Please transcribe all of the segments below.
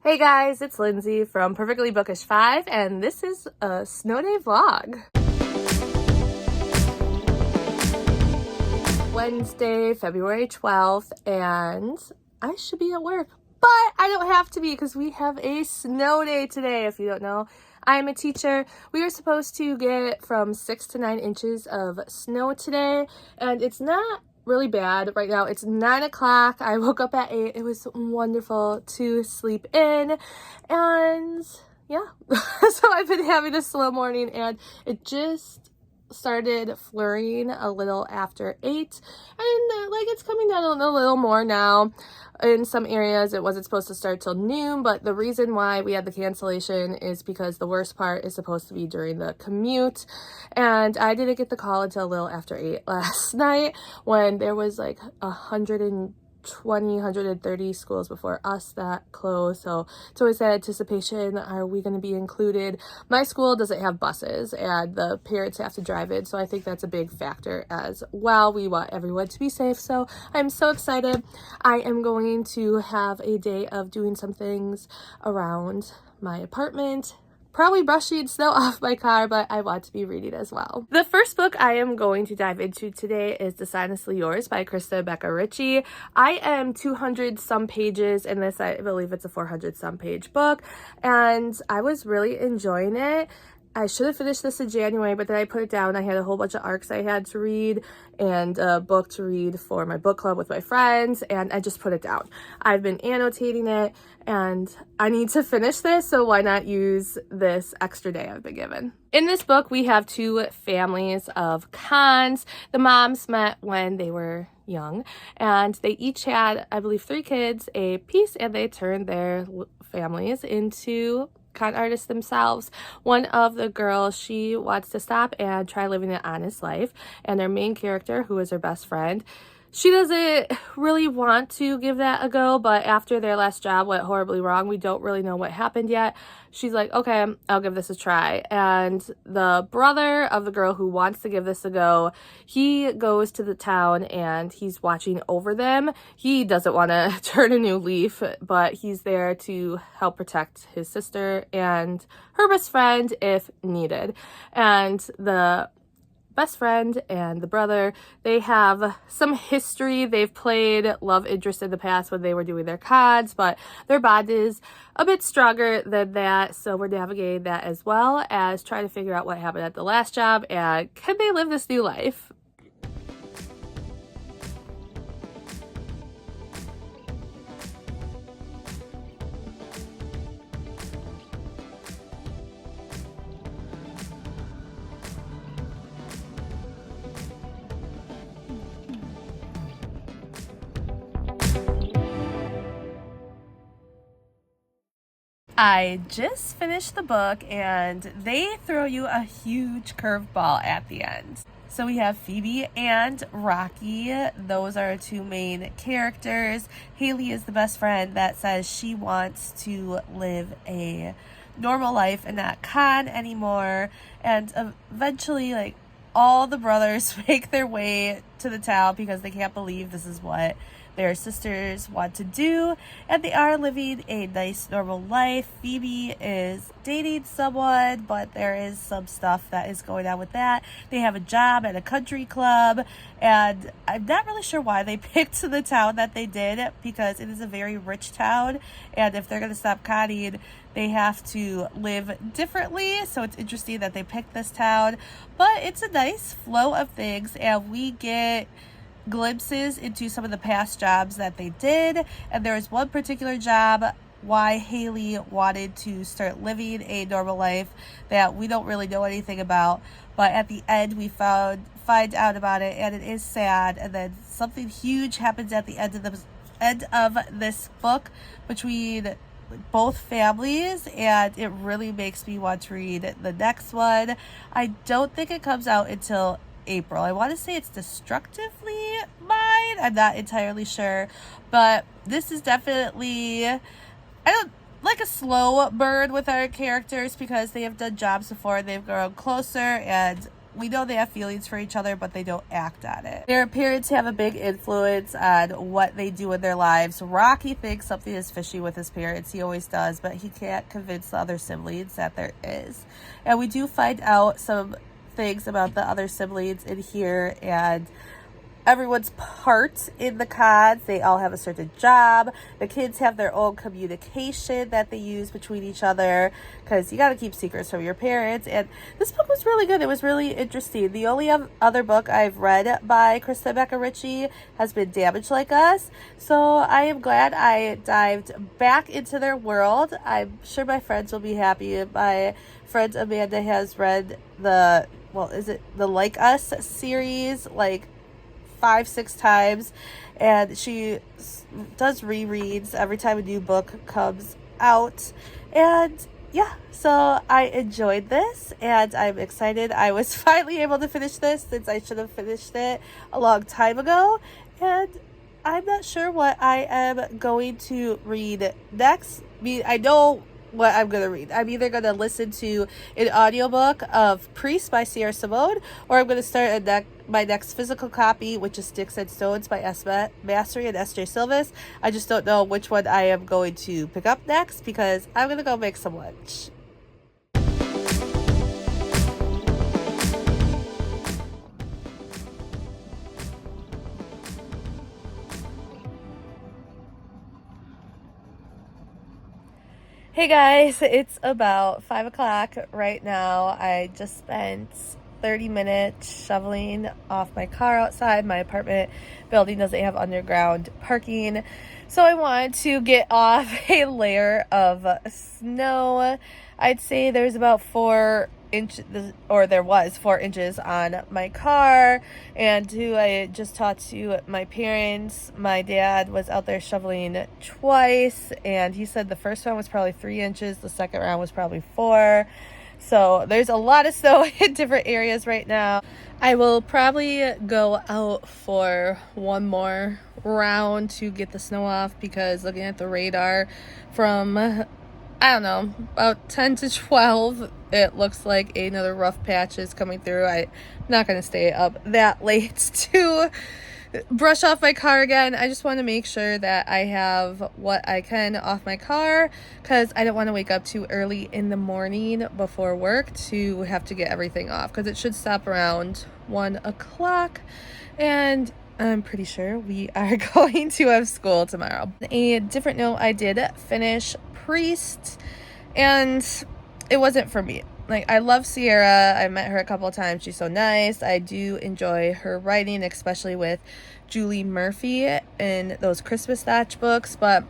Hey guys, it's Lindsay from Perfectly Bookish 5, and this is a snow day vlog. Wednesday, February 12th, and I should be at work, but I don't have to be because we have a snow day today. If you don't know, I am a teacher. We are supposed to get from 6 to 9 inches of snow today, and it's not really bad right now. It's 9 o'clock. I woke up at 8. It was wonderful to sleep in, and yeah. So I've been having a slow morning, and it just started flurrying a little after 8, and like it's coming down a little more now. In some areas it wasn't supposed to start till noon, but the reason why we had the cancellation is because the worst part is supposed to be during the commute, and I didn't get the call until a little after 8 last night when there was like 130 schools before us that closed. So it's always that anticipation, are we going to be included? My school doesn't have buses and the parents have to drive it, so I think that's a big factor as well. We want everyone to be safe, so I'm so excited. I am going to have a day of doing some things around my apartment, probably brushing snow off my car, but I want to be reading as well. The first book I am going to dive into today is Dishonestly Yours by Krista, Becca, Ritchie. I am 200 some pages in this. I believe it's a 400 some page book, and I was really enjoying it. I should have finished this in January, but then I put it down. I had a whole bunch of arcs I had to read and a book to read for my book club with my friends, and I just put it down. I've been annotating it, and I need to finish this, so why not use this extra day I've been given? In this book, we have two families of cons. The moms met when they were young, and they each had, I believe, 3 kids a piece, and they turned their families into con artists themselves. One of the girls, she wants to stop and try living an honest life, and their main character, who is her best friend, she doesn't really want to give that a go, but after their last job went horribly wrong, we don't really know what happened yet. She's like, okay, I'll give this a try. And the brother of the girl who wants to give this a go, he goes to the town and he's watching over them. He doesn't want to turn a new leaf, but he's there to help protect his sister and her best friend if needed. And the best friend and the brother, they have some history. They've played love interest in the past when they were doing their cons, but their bond is a bit stronger than that, so we're navigating that as well as trying to figure out what happened at the last job and can they live this new life. I just finished the book, and they throw you a huge curveball at the end. So we have Phoebe and Rocky. Those are our 2 main characters. Haley is the best friend that says she wants to live a normal life and not con anymore. And eventually, like, all the brothers make their way to the town because they can't believe this is what their sisters want to do, and they are living a nice normal life. Phoebe is dating someone, but there is some stuff that is going on with that. They have a job at a country club, and I'm not really sure why they picked the town that they did, because it is a very rich town, and if they're going to stop conning, they have to live differently. So it's interesting that they picked this town, but it's a nice flow of things, and we get glimpses into some of the past jobs that they did. And there was one particular job why Haley wanted to start living a normal life that we don't really know anything about, but at the end we find out about it, and it is sad. And then something huge happens at the end of this book between both families, and it really makes me want to read the next one. I don't think it comes out until April. I want to say it's Destructively Mine. I'm not entirely sure, but this is definitely, I don't like a slow burn with our characters because they have done jobs before and they've grown closer, and we know they have feelings for each other, but they don't act on it. Their parents have a big influence on what they do in their lives. Rocky thinks something is fishy with his parents. He always does, but he can't convince the other siblings that there is. And we do find out some things about the other siblings in here, and everyone's part in the cons. They all have a certain job. The kids have their own communication that they use between each other, because you got to keep secrets from your parents. And this book was really good. It was really interesting. The only other book I've read by Krista, Becca, Ritchie has been Damaged Like Us. So I am glad I dived back into their world. I'm sure my friends will be happy. My friend Amanda has read the Like Us series, like 5-6 times, and she does rereads every time a new book comes out. And yeah, so I enjoyed this, and I'm excited I was finally able to finish this, since I should have finished it a long time ago. And I'm not sure what I am going to read next. I know what I'm going to read. I'm either going to listen to an audiobook of Priest by Simone, or I'm going to start my next physical copy, which is Sticks and Stones by Massery and Sylvis. I just don't know which one I am going to pick up next, because I'm going to go make some lunch. Hey guys, it's about 5 o'clock right now. I just spent 30 minutes shoveling off my car outside. My apartment building doesn't have underground parking, so I wanted to get off a layer of snow. I'd say there's about 4 inches, or there was 4 inches on my car. And I just talked to my parents. My dad was out there shoveling twice, and he said the first round was probably 3 inches, the second round was probably 4. So there's a lot of snow in different areas right now. I will probably go out for one more round to get the snow off, because looking at the radar from, I don't know, about 10 to 12, it looks like another rough patch is coming through. I'm not going to stay up that late to brush off my car again. I just want to make sure that I have what I can off my car, because I don't want to wake up too early in the morning before work to have to get everything off, because it should stop around 1 o'clock, and I'm pretty sure we are going to have school tomorrow. A different note, I did finish Priest, and it wasn't for me. Like, I love Sierra. I met her a couple of times. She's so nice. I do enjoy her writing, especially with Julie Murphy in those Christmas Thatch books, but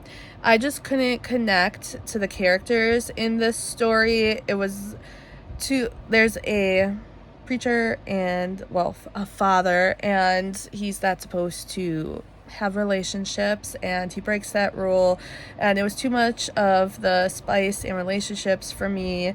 I just couldn't connect to the characters in this story. There's a preacher and, well, a father, and he's not supposed to have relationships, and he breaks that rule, and it was too much of the spice and relationships for me,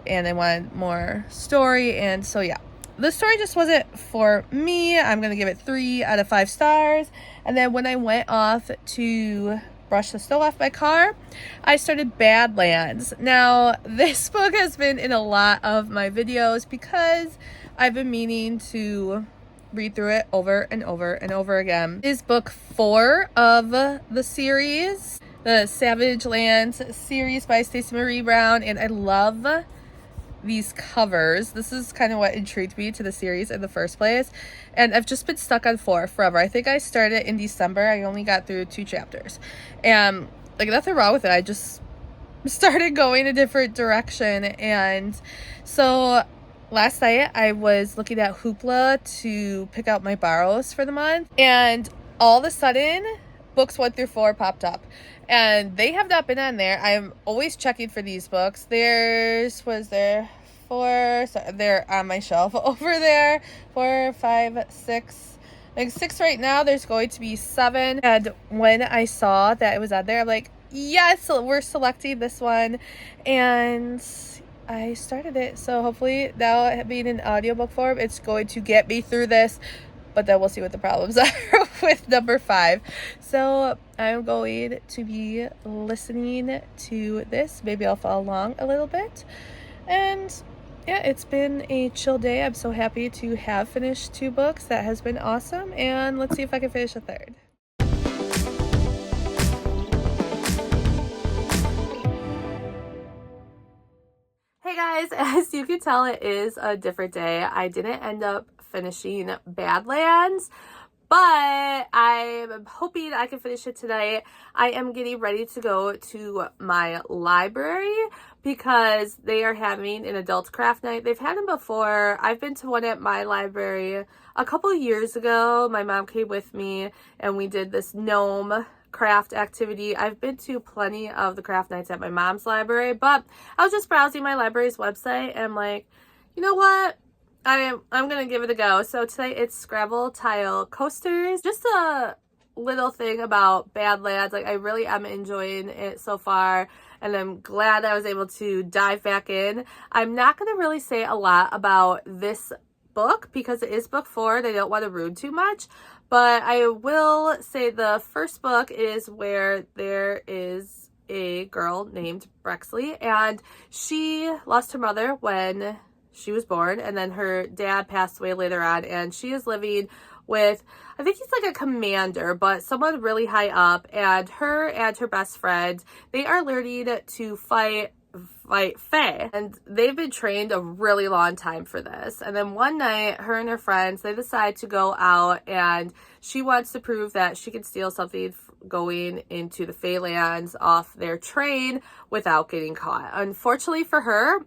and I wanted more story. And so yeah, the story just wasn't for me. I'm gonna give it 3 out of 5 stars. And then when I went off to brush the snow off my car, I started Badlands. Now, this book has been in a lot of my videos because I've been meaning to read through it over and over and over again. It is book 4 of the series, the Savage Lands series by Stacey Marie Brown, and I love these covers. This is kind of what intrigued me to the series in the first place, and I've just been stuck on 4 forever. I think I started in December. I only got through 2 chapters, and like, nothing wrong with it. I just started going a different direction. And so last night I was looking at Hoopla to pick out my borrows for the month, and all of a sudden books 1 through 4 popped up, and they have not been on there. I'm always checking for these books. Was there 4? So they're on my shelf over there. 4, 5, 6. Like 6 right now. There's going to be 7. And when I saw that it was on there, I'm like, yes, we're selecting this one. And I started it. So hopefully now, being in audiobook form, it's going to get me through this. But then we'll see what the problems are with number 5. So I'm going to be listening to this. Maybe I'll follow along a little bit. And Yeah, it's been a chill day. I'm so happy to have finished 2 books. That has been awesome. And let's see if I can finish a third. Hey guys, as you can tell, it is a different day. I didn't end up finishing Badlands, but I'm hoping I can finish it tonight. I am getting ready to go to my library because they are having an adult craft night. They've had them before. I've been to one at my library a couple years ago. My mom came with me and we did this gnome craft activity. I've been to plenty of the craft nights at my mom's library, but I was just browsing my library's website and I'm like, you know what? I'm gonna give it a go. So today it's Scrabble tile coasters. Just a little thing about Badlands. Like, I really am enjoying it so far, and I'm glad I was able to dive back in. I'm not gonna really say a lot about this book because it is book 4 and I don't want to ruin too much, but I will say the first book is where there is a girl named Brexley, and she lost her mother when she was born, and then her dad passed away later on, and she is living with, I think he's like a commander, but someone really high up, and her best friend, they are learning to fight Fae, and they've been trained a really long time for this. And then one night, her and her friends, they decide to go out, and she wants to prove that she can steal something going into the Fae lands off their train without getting caught. Unfortunately for her,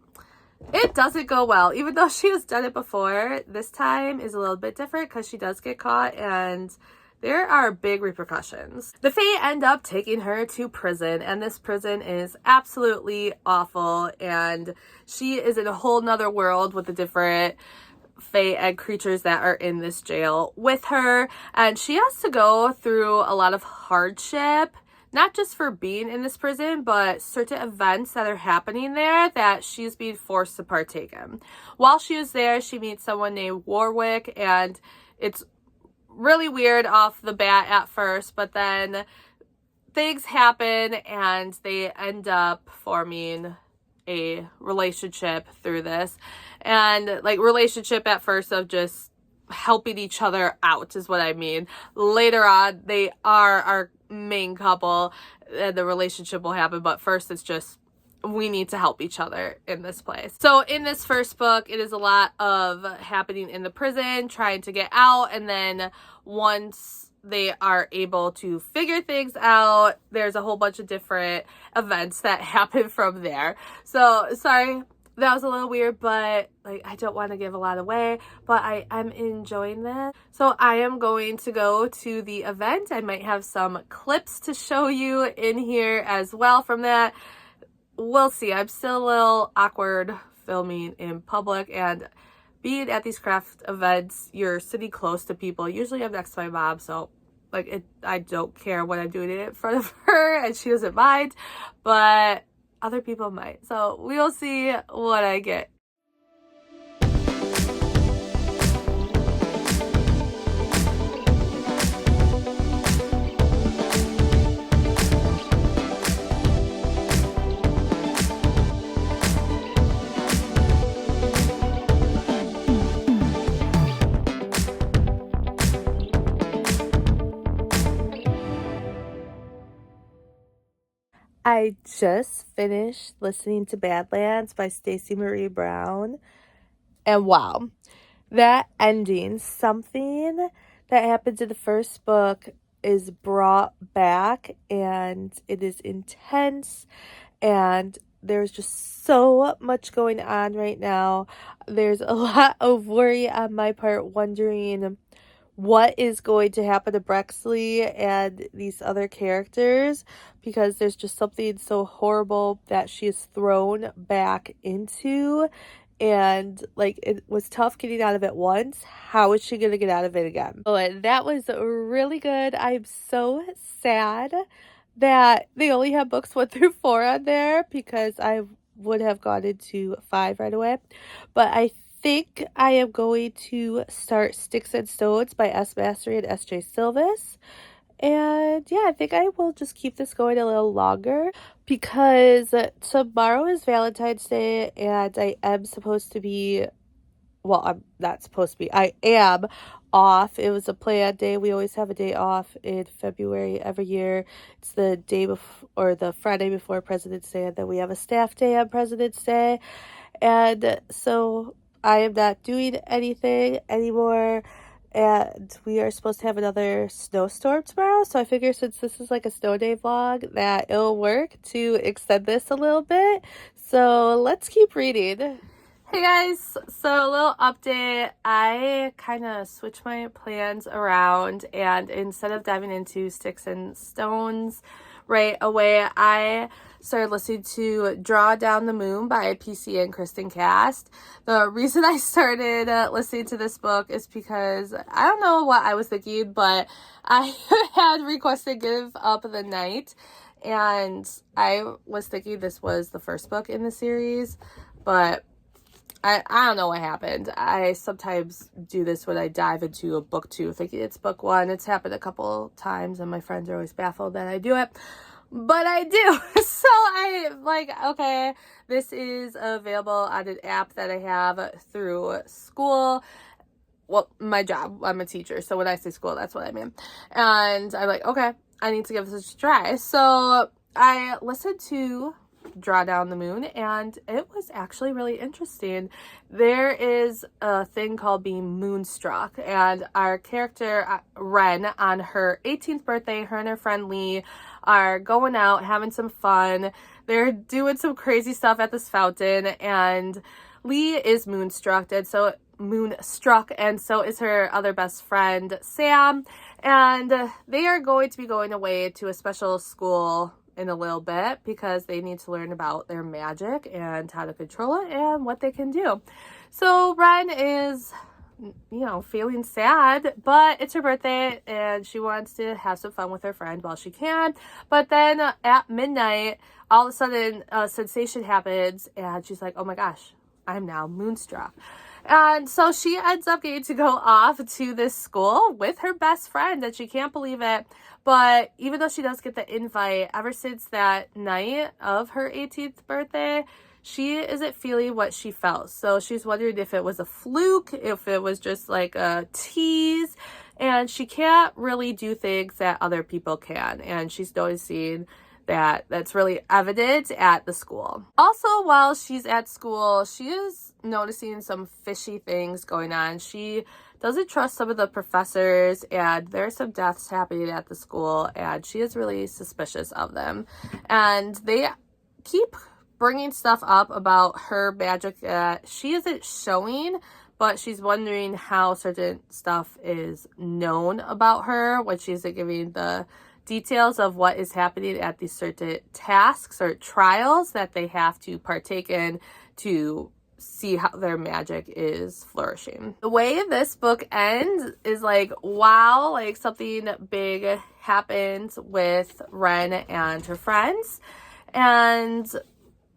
it doesn't go well. Even though she has done it before, this time is a little bit different because she does get caught and there are big repercussions. The Fae end up taking her to prison, and this prison is absolutely awful, and she is in a whole nother world with the different Fae and creatures that are in this jail with her, and she has to go through a lot of hardship, not just for being in this prison, but certain events that are happening there that she's being forced to partake in. While she is there, she meets someone named Warwick, and it's really weird off the bat at first, but then things happen and they end up forming a relationship through this. And like, relationship at first of just helping each other out is what I mean. Later on, they are our main couple and the relationship will happen, but first it's just, we need to help each other in this place. So in this first book, it is a lot of happening in the prison, trying to get out, and then once they are able to figure things out, there's a whole bunch of different events that happen from there. So sorry, that was a little weird, but like, I don't want to give a lot away, but I'm enjoying this. So I am going to go to the event. I might have some clips to show you in here as well from that. We'll see. I'm still a little awkward filming in public, and being at these craft events, you're sitting close to people. Usually I'm next to my mom, so like, I don't care what I'm doing in front of her and she doesn't mind, but other people might. So we'll see what I get. I just finished listening to Badlands by Stacey Marie Brown, and wow, that ending, something that happens in the first book is brought back, and it is intense, and there's just so much going on right now. There's a lot of worry on my part, wondering what is going to happen to Brexley and these other characters, because there's just something so horrible that she is thrown back into, and like, it was tough getting out of it once. How is she gonna get out of it again? But that was really good. I'm so sad that they only have books 1 through 4 on there, because I would have gone into 5 right away. But I think I am going to start Sticks and Stones by S. Massery and S.J. Sylvis. And yeah, I think I will just keep this going a little longer because tomorrow is Valentine's Day and I am supposed to be, well, I'm not supposed to be, I am off. It was a planned day. We always have a day off in February every year. It's the day before, or the Friday before President's Day, and then we have a staff day on President's Day. And so I am not doing anything anymore. And we are supposed to have another snowstorm tomorrow. So I figure since this is like a snow day vlog that it'll work to extend this a little bit. So let's keep reading. Hey guys, so a little update. I kind of switched my plans around, and instead of diving into Sticks and Stones right away, I started listening to Draw Down the Moon by PC and Kristin Cast. The reason I started listening to this book is because I don't know what I was thinking, but I had requested Give Up the Night, and I was thinking this was the first book in the series, but I don't know what happened. I sometimes do this when I dive into a book two, thinking it's book one. It's happened a couple times, and my friends are always baffled that I do it. But I do. So I'm like, okay, this is available on an app that I have through school. Well, my job. I'm a teacher. So when I say school, that's what I mean. And I'm like, okay, I need to give this a try. So I listened to Draw Down the Moon, and it was actually really interesting. There is a thing called being moonstruck, and our character Ren, on her 18th birthday, her and her friend Lee are going out having some fun. They're doing some crazy stuff at this fountain, and Lee is moonstruck, and so is her other best friend Sam, and they are going to be going away to a special school in a little bit because they need to learn about their magic and how to control it and what they can do. So Ren is, feeling sad, but it's her birthday and she wants to have some fun with her friend while she can. But then at midnight, all of a sudden a sensation happens and she's like, oh my gosh, I'm now moonstruck. And so she ends up getting to go off to this school with her best friend, and she can't believe it. But even though she does get the invite, ever since that night of her 18th birthday, she isn't feeling what she felt. So she's wondering if it was a fluke, if it was just like a tease, and she can't really do things that other people can. And she's noticing that's really evident at the school. Also, while she's at school, she is noticing some fishy things going on. She doesn't trust some of the professors, and there's some deaths happening at the school, and she is really suspicious of them. And they keep bringing stuff up about her magic that she isn't showing, but she's wondering how certain stuff is known about her when she's giving the details of what is happening at these certain tasks or trials that they have to partake in to see how their magic is flourishing. The way this book ends is like, wow, like something big happens with Ren and her friends. And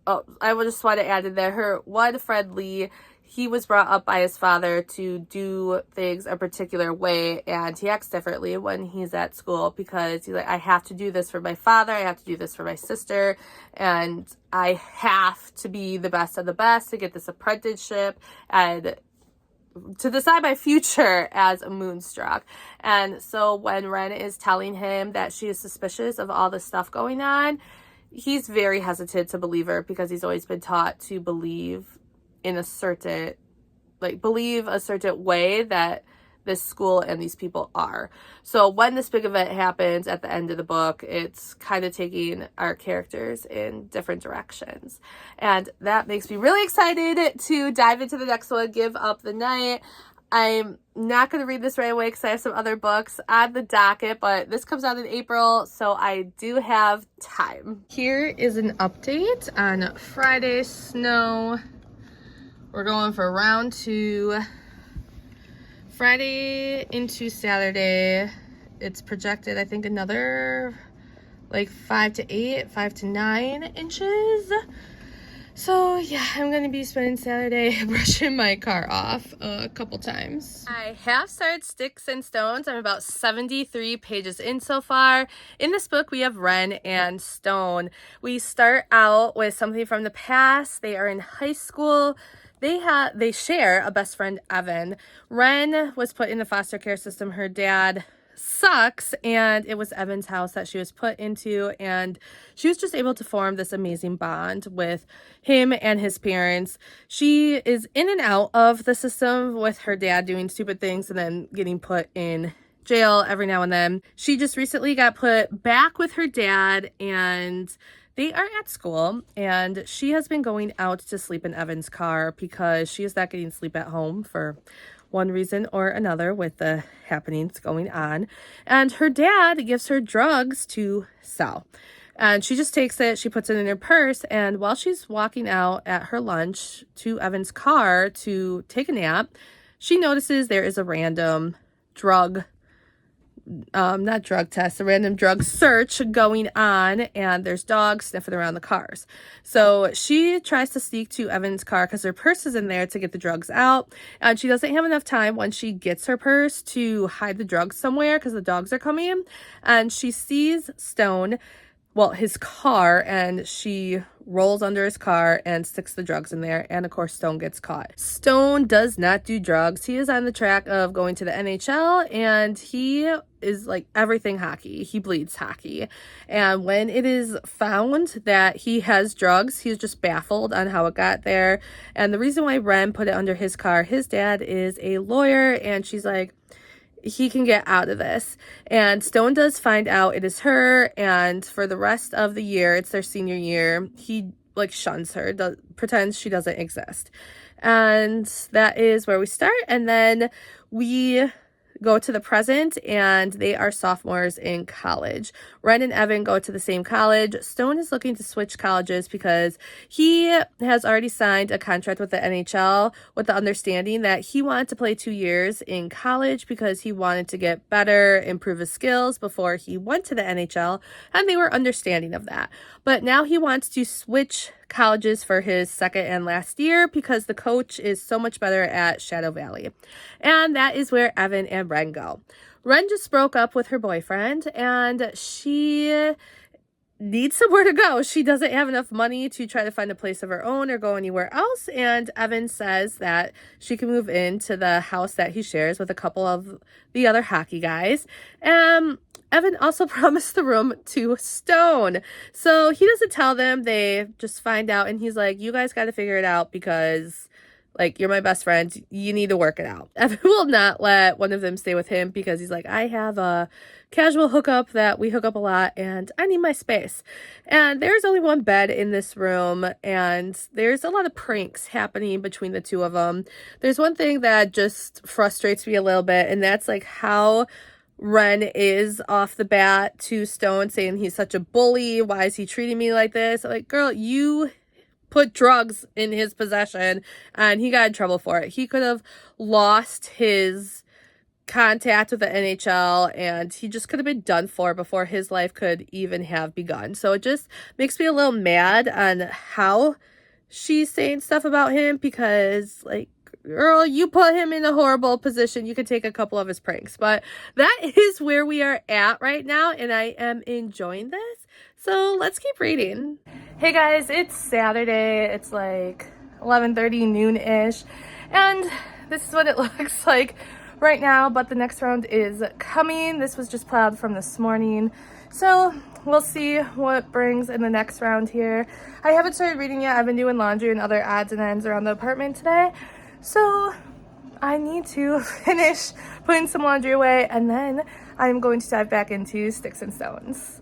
I would just want to add in there, her one friend Lee, he was brought up by his father to do things a particular way, and he acts differently when he's at school because he's like, I have to do this for my father, I have to do this for my sister, and I have to be the best of the best to get this apprenticeship and to decide my future as a moonstruck. And so when Ren is telling him that she is suspicious of all this stuff going on, he's very hesitant to believe her because he's always been taught to believe in a certain, believe a certain way that this school and these people are. So when this big event happens at the end of the book, it's kind of taking our characters in different directions. And that makes me really excited to dive into the next one, Give Up the Night. I'm not going to read this right away because I have some other books on the docket, but this comes out in April, so I do have time. Here is an update on Friday snow. We're going for round 2. Friday into Saturday, it's projected, I think, another 5 to 9 inches. So yeah, I'm gonna be spending Saturday brushing my car off a couple times. I have started Sticks and Stones. I'm about 73 pages in so far. In this book, we have Ren and Stone. We start out with something from the past. They are in high school. They share a best friend, Evan. Ren was put in the foster care system. Her dad sucks, and it was Evan's house that she was put into, and she was just able to form this amazing bond with him and his parents. She is in and out of the system with her dad doing stupid things and then getting put in jail every now and then. She just recently got put back with her dad, and they are at school, and she has been going out to sleep in Evan's car because she is not getting sleep at home for one reason or another with the happenings going on. And her dad gives her drugs to sell. And she just takes it, she puts it in her purse, and while she's walking out at her lunch to Evan's car to take a nap, she notices there is a random a random drug search going on, and there's dogs sniffing around the cars. So she tries to sneak to Evan's car because her purse is in there to get the drugs out, and she doesn't have enough time when she gets her purse to hide the drugs somewhere because the dogs are coming in, and she sees his car, and she rolls under his car and sticks the drugs in there, and of course Stone gets caught. Stone does not do drugs. He is on the track of going to the NHL, and he is like everything hockey. He bleeds hockey. And when it is found that he has drugs, he's just baffled on how it got there. And the reason why Ren put it under his car, his dad is a lawyer, and she's like, he can get out of this. And Stone does find out it is her, and for the rest of the year, it's their senior year, he shuns her, pretends she doesn't exist. And that is where we start. And then we go to the present, and they are sophomores in college. Ren and Evan go to the same college. Stone is looking to switch colleges because he has already signed a contract with the NHL with the understanding that he wanted to play 2 years in college because he wanted to get better, improve his skills before he went to the NHL, and they were understanding of that. But now he wants to switch colleges for his second and last year because the coach is so much better at Shadow Valley. And that is where Evan and Ren go. Ren just broke up with her boyfriend, and she needs somewhere to go. She doesn't have enough money to try to find a place of her own or go anywhere else, and Evan says that she can move into the house that he shares with a couple of the other hockey guys. Evan also promised the room to Stone. So he doesn't tell them. They just find out, and he's like, you guys got to figure it out because, you're my best friend. You need to work it out. Evan will not let one of them stay with him because he's like, I have a casual hookup that we hook up a lot, and I need my space. And there's only one bed in this room, and there's a lot of pranks happening between the two of them. There's one thing that just frustrates me a little bit, and that's how Ren is off the bat to Stone, saying he's such a bully. Why is he treating me like this? Girl, you put drugs in his possession, and he got in trouble for it. He could have lost his contact with the NHL, and he just could have been done for before his life could even have begun. So it just makes me a little mad on how she's saying stuff about him because, girl, you put him in a horrible position. You could take a couple of his pranks. But that is where we are at right now, and I am enjoying this. So let's keep reading. Hey guys, it's Saturday. It's 11:30, noon-ish. And this is what it looks like right now, but the next round is coming. This was just plowed from this morning. So we'll see what brings in the next round here. I haven't started reading yet. I've been doing laundry and other odds and ends around the apartment today. So I need to finish putting some laundry away, and then I'm going to dive back into Sticks and Stones.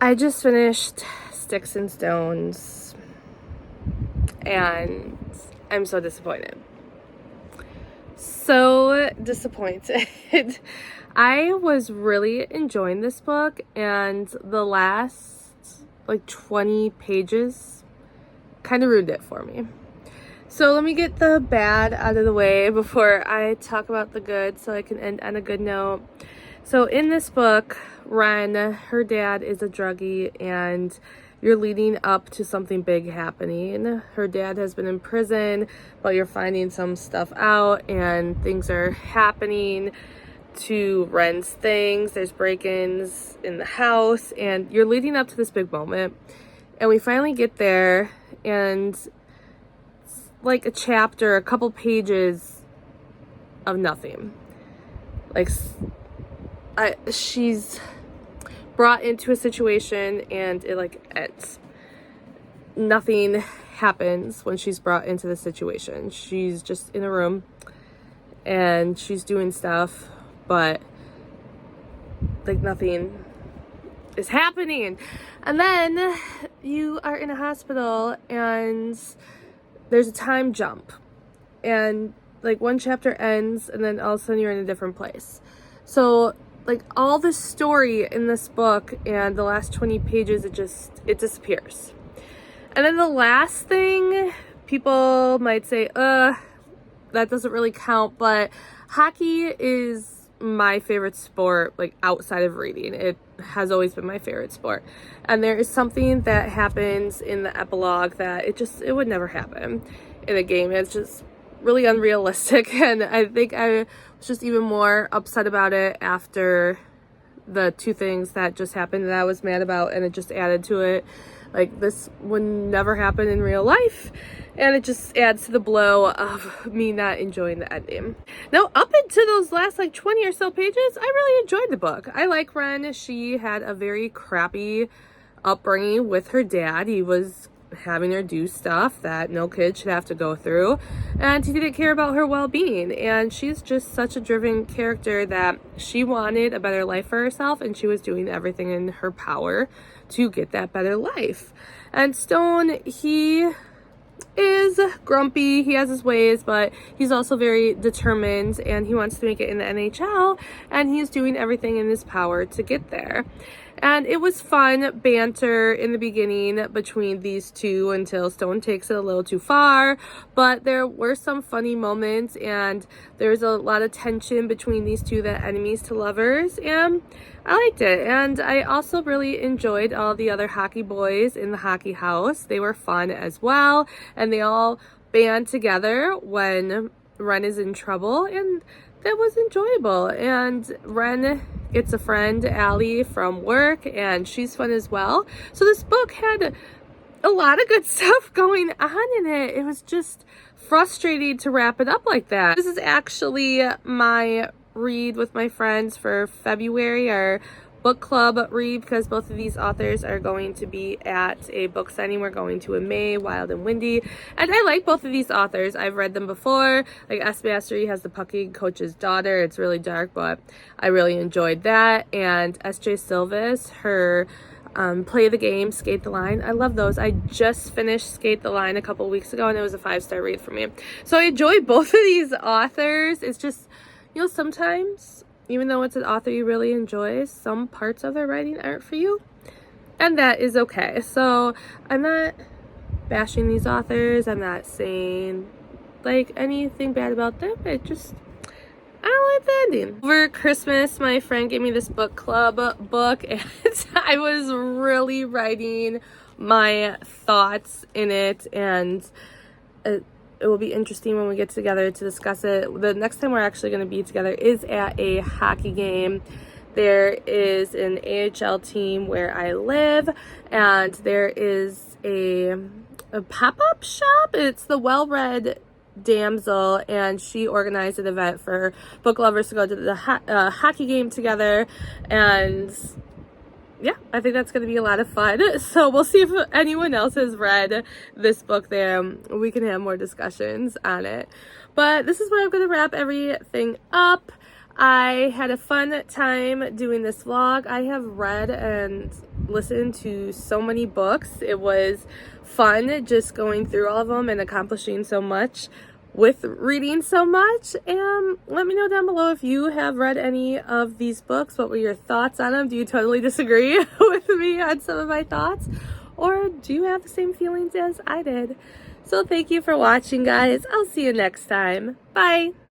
I just finished Sticks and Stones, and I'm so disappointed. So disappointed. I was really enjoying this book, and the last like 20 pages kind of ruined it for me. So let me get the bad out of the way before I talk about the good, so I can end on a good note. So in this book, Ren, her dad is a druggie, and you're leading up to something big happening. Her dad has been in prison, but you're finding some stuff out, and things are happening to Ren's things. There's break-ins in the house, and you're leading up to this big moment. And we finally get there, and it's like a chapter, a couple pages of nothing. Like, she's brought into a situation and it like ends. Nothing happens when she's brought into the situation. She's just in a room and she's doing stuff, but like nothing is happening. And then you are in a hospital and there's a time jump, and like one chapter ends and then all of a sudden you're in a different place. So like all the story in this book and the last 20 pages, it disappears. And then the last thing, people might say, that doesn't really count, but hockey is my favorite sport, like outside of reading. It has always been my favorite sport. And there is something that happens in the epilogue that it would never happen in a game. It's just really unrealistic, and I think I was just even more upset about it after the two things that just happened that I was mad about, and it just added to it. Like, this would never happen in real life, and it just adds to the blow of me not enjoying the ending. Now, up into those last like 20 or so pages, I really enjoyed the book. I like Ren. She had a very crappy upbringing with her dad. He was having her do stuff that no kid should have to go through, and he didn't care about her well-being, and she's just such a driven character that she wanted a better life for herself, and she was doing everything in her power to get that better life. And Stone, he is grumpy, he has his ways, but he's also very determined, and he wants to make it in the NHL, and he's doing everything in his power to get there. And it was fun banter in the beginning between these two until Stone takes it a little too far. But there were some funny moments, and there's a lot of tension between these two, the enemies to lovers, and I liked it. And I also really enjoyed all the other hockey boys in the hockey house. They were fun as well, and they all band together when Ren is in trouble, and that was enjoyable. And Ren gets a friend, Allie, from work, and she's fun as well. So this book had a lot of good stuff going on in it. It was just frustrating to wrap it up like that. This is actually my read with my friends for February, our book club read, because both of these authors are going to be at a book signing we're going to in May, Wild and Windy, and I like both of these authors. I've read them before. Like Massery has The Pucking Coach's Daughter. It's really dark, but I really enjoyed that. And S.J. Sylvis, her Play the Game, Skate the Line. I love those. I just finished Skate the Line a couple weeks ago, and it was a 5-star read for me. So I enjoy both of these authors. It's just, you know, sometimes even though it's an author you really enjoy, some parts of their writing aren't for you, and that is okay. So I'm not bashing these authors. I'm not saying like anything bad about them. I like the ending. Over Christmas, my friend gave me this book club book, and I was really writing my thoughts in it, and it will be interesting when we get together to discuss it. The next time we're actually going to be together is at a hockey game. There is an AHL team where I live, and there is a pop-up shop. It's the Well-Read Damsel, and she organized an event for book lovers to go to the hockey game together, and yeah, I think that's going to be a lot of fun. So we'll see if anyone else has read this book there. We can have more discussions on it. But this is where I'm going to wrap everything up. I had a fun time doing this vlog. I have read and listened to so many books. It was fun just going through all of them and accomplishing so much with reading so much. And let me know down below if you have read any of these books. What were your thoughts on them? Do you totally disagree with me on some of my thoughts, or do you have the same feelings as I did? So thank you for watching, guys. I'll see you next time. Bye.